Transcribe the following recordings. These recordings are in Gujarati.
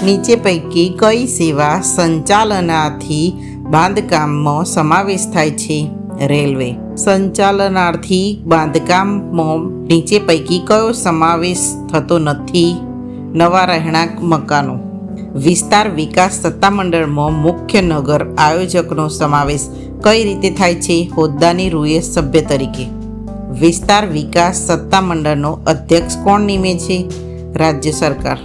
નીચે પૈકી કઈ સેવા સંચાલનાર્થી બાંધકામમાં સમાવેશ થાય છે? રેલવે. સંચાલનાર્થી બાંધકામમાં નીચે પૈકી કયો સમાવેશ થતો નથી? નવા રહેણાંક મકાનો. વિસ્તાર વિકાસ સત્તામંડળમાં મુખ્ય નગર આયોજકનો સમાવેશ કઈ રીતે થાય છે? હોદ્દાની રૂએ સભ્ય તરીકે. વિસ્તાર વિકાસ સત્તામંડળનો અધ્યક્ષ કોણ નિમે છે? રાજ્ય સરકાર.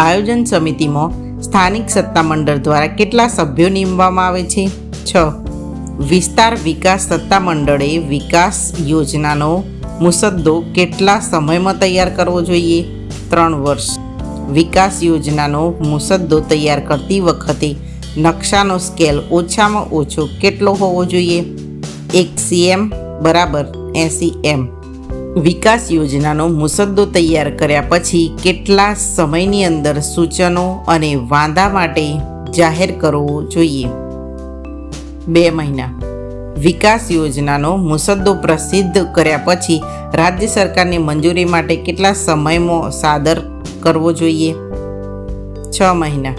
આયોજન સમિતિમાં સ્થાનિક સત્તામંડળ દ્વારા કેટલા સભ્યો નિમવામાં આવે છે? 6. વિસ્તાર વિકાસ સત્તામંડળે વિકાસ યોજનાનો મુસદ્દો કેટલા સમયમાં તૈયાર કરવો જોઈએ? 3 વર્ષ. વિકાસ યોજનાનો મુસદ્દો તૈયાર કરતી વખતે નકશાનો સ્કેલ ઓછામાં ઓછો કેટલો હોવો જોઈએ? 1 cm બરાબર 80 m. વિકાસ યોજનાનો મુસદ્દો તૈયાર કર્યા પછી કેટલા સમયની અંદર સૂચનો અને વાંધા માટે જાહેર કરવો જોઈએ? 2 મહિના. વિકાસ યોજનાનો મુસદ્દો પ્રસિદ્ધ કર્યા પછી રાજ્ય સરકારની મંજૂરી માટે કેટલા સમયમાં સાદર કરવો જોઈએ? 6 મહિના.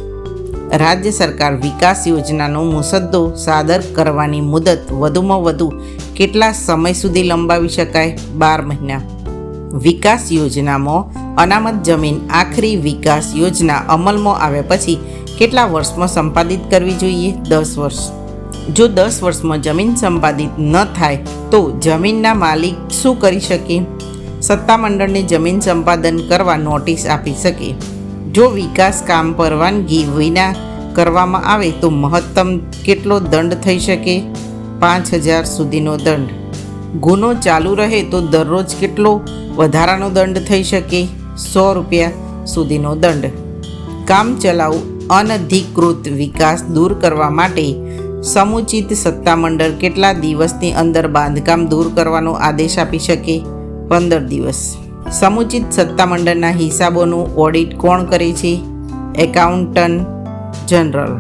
રાજ્ય સરકાર વિકાસ યોજનાનો મુસદ્દો સાદર કરવાની મુદત વધુમાં વધુ કેટલા સમય સુધી લંબાવી શકાય? 12 મહિના. વિકાસ યોજનામાં અનામત જમીન આખરી વિકાસ યોજના અમલમાં આવ્યા પછી કેટલા વર્ષમાં સંપાદિત કરવી જોઈએ? 10 વર્ષ. જો 10 વર્ષમાં જમીન સંપાદિત ન થાય તો જમીનના માલિક શું કરી શકે? સત્તામંડળને જમીન સંપાદન કરવા નોટિસ આપી શકે. જો વિકાસ કામ પરવાનગી વિના કરવામાં આવે તો મહત્તમ કેટલો દંડ થઈ શકે? 5,000 સુધીનો દંડ. ગુનો ચાલુ રહે તો દરરોજ કેટલો વધારાનો દંડ થઈ શકે? 100 રૂપિયા સુધીનો દંડ. કામચલાઉ અનધિકૃત વિકાસ દૂર કરવા માટે સમુચિત સત્તામંડળ કેટલા દિવસની અંદર બાંધકામ દૂર કરવાનો આદેશ આપી શકે? 15 દિવસ. સમુચિત સત્તામંડળના હિસાબોનું ઓડિટ કોણ કરે છે? Accountant general.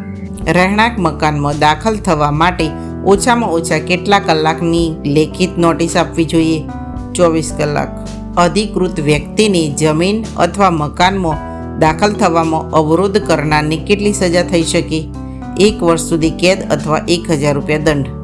રહેણાંક મકાનમાં દાખલ થવા માટે ઓછામાં ઓછા કેટલા કલાકની લેખિત નોટિસ આપવી જોઈએ? 24 કલાક. અધિકૃત વ્યક્તિને જમીન અથવા મકાનમાં દાખલ થવામાં અવરોધ કરનારને કેટલી સજા થઈ શકે? 1 વર્ષ સુધી કેદ અથવા 1,000 રૂપિયા દંડ.